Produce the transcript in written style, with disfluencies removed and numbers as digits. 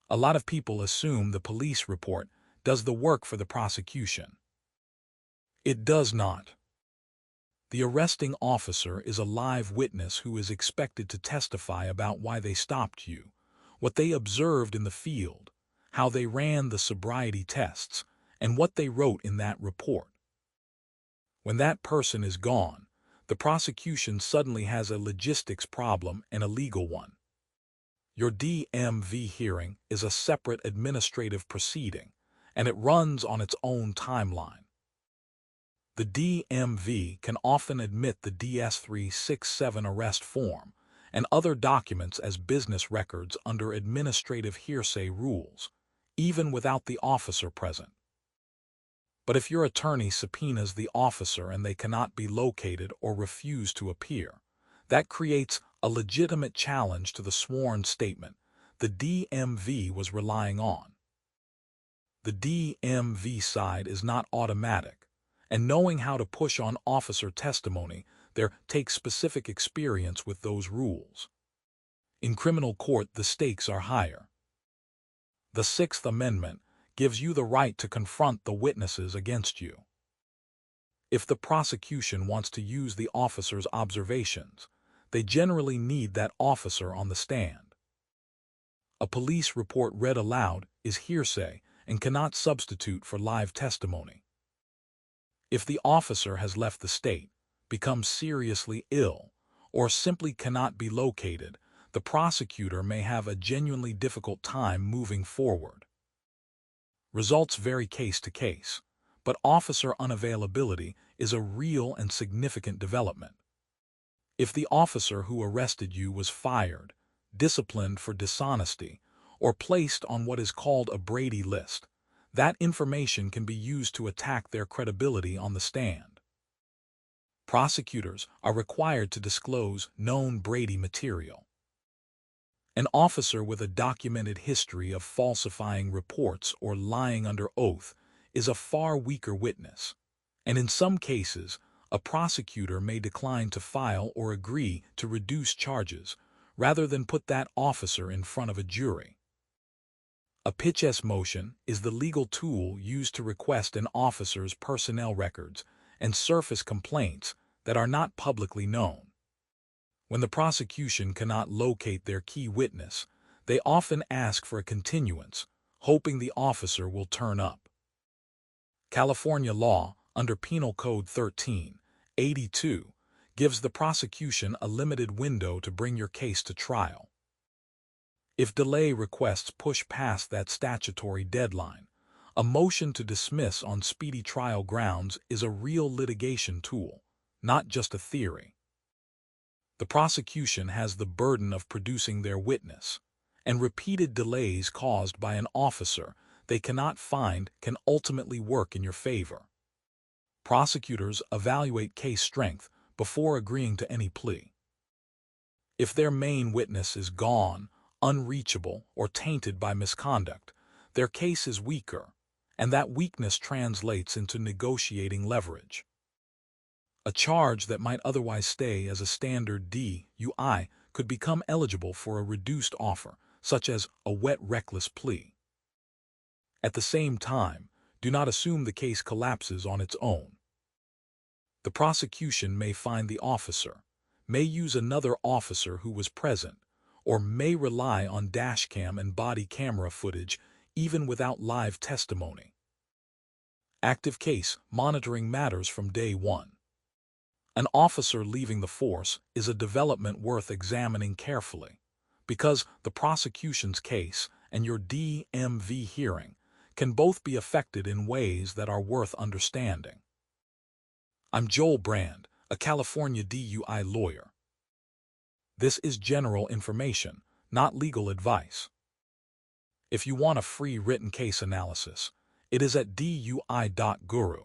A lot of people assume the police report does the work for the prosecution. It does not. The arresting officer is a live witness who is expected to testify about why they stopped you, what they observed in the field, how they ran the sobriety tests, and what they wrote in that report. When that person is gone, the prosecution suddenly has a logistics problem and a legal one. Your DMV hearing is a separate administrative proceeding, and it runs on its own timeline. The DMV can often admit the DS-367 arrest form and other documents as business records under administrative hearsay rules, even without the officer present. But if your attorney subpoenas the officer and they cannot be located or refuse to appear, that creates a legitimate challenge to the sworn statement the DMV was relying on. The DMV side is not automatic, and knowing how to push on officer testimony there takes specific experience with those rules. In criminal court, the stakes are higher. The Sixth Amendment gives you the right to confront the witnesses against you. If the prosecution wants to use the officer's observations, they generally need that officer on the stand. A police report read aloud is hearsay and cannot substitute for live testimony. If the officer has left the state, becomes seriously ill, or simply cannot be located, the prosecutor may have a genuinely difficult time moving forward. Results vary case to case, but officer unavailability is a real and significant development. If the officer who arrested you was fired, disciplined for dishonesty, or placed on what is called a Brady list, that information can be used to attack their credibility on the stand. Prosecutors are required to disclose known Brady material. An officer with a documented history of falsifying reports or lying under oath is a far weaker witness, and in some cases, a prosecutor may decline to file or agree to reduce charges rather than put that officer in front of a jury. A pitch motion is the legal tool used to request an officer's personnel records and surface complaints that are not publicly known. When the prosecution cannot locate their key witness, they often ask for a continuance, hoping the officer will turn up. California law, under Penal Code 1382, gives the prosecution a limited window to bring your case to trial. If delay requests push past that statutory deadline, a motion to dismiss on speedy trial grounds is a real litigation tool, not just a theory. The prosecution has the burden of producing their witness, and repeated delays caused by an officer they cannot find can ultimately work in your favor. Prosecutors evaluate case strength before agreeing to any plea. If their main witness is gone, unreachable, or tainted by misconduct, their case is weaker, and that weakness translates into negotiating leverage. A charge that might otherwise stay as a standard DUI could become eligible for a reduced offer, such as a wet reckless plea. At the same time, do not assume the case collapses on its own. The prosecution may find the officer, may use another officer who was present, or may rely on dashcam and body camera footage even without live testimony. Active case monitoring matters from day one. An officer leaving the force is a development worth examining carefully, because the prosecution's case and your DMV hearing can both be affected in ways that are worth understanding. I'm Joel Brand, a California DUI lawyer. This is general information, not legal advice. If you want a free written case analysis, it is at DUI.guru.